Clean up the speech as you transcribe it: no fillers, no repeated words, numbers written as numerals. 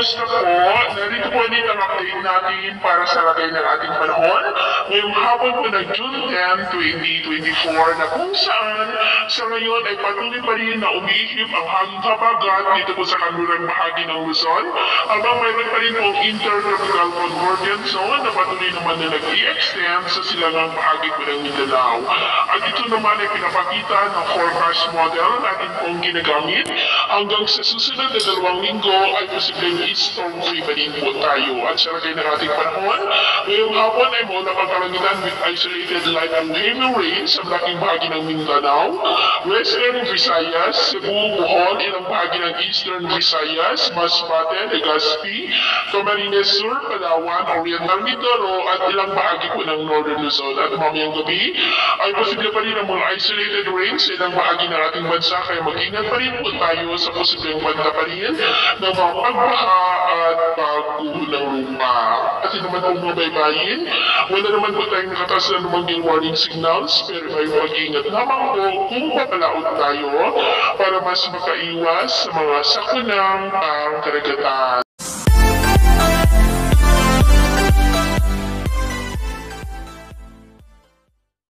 Kumusta po? Narito po ulit ang update natin para sa lagay ng ating panahon. Ngayong hapon po ng June 10, 2024 na kung saan sa ngayon ay patuloy pa rin na umihip ang hanging habagat dito po sa kanlurang bahagi ng Luzon. Habang mayroon pa rin pong intertropical convergence zone na patuloy naman na nag-i-extend sa silangang bahagi po ng Mindanao. At ito naman ay pinapakita ng forecast model natin pong ginagamit. Hanggang sa susunod na 2 linggo ay posibleng storm-free pa din po tayo. At sa lagay ng ating panahon, ngayong hapon ay muna pagkalangitan with isolated light and heavy rain sa malaking bahagi ng Mindanao, Western Visayas, Cebu, Bohol, ilang bahagi ng Eastern Visayas, Masbate, Legazpi, Camarines Sur, Palawan, Oriental Mindoro, at ilang bahagi po ng Northern Luzon. At mamayang gabi ay posible pa rin ang mga isolated rain sa ilang bahagi ng ating bansa, kaya mag-ingat pa rin po tayo sa posibleng banta pa rin ng mga pagbaha at pagguho ng lupa. At yun naman pong mga baybayin, wala naman po tayong nakataas na lumang warning signals, pero may mag-ingat lamang po kung papalaot tayo para mas makaiwas sa mga sakunang karagatan.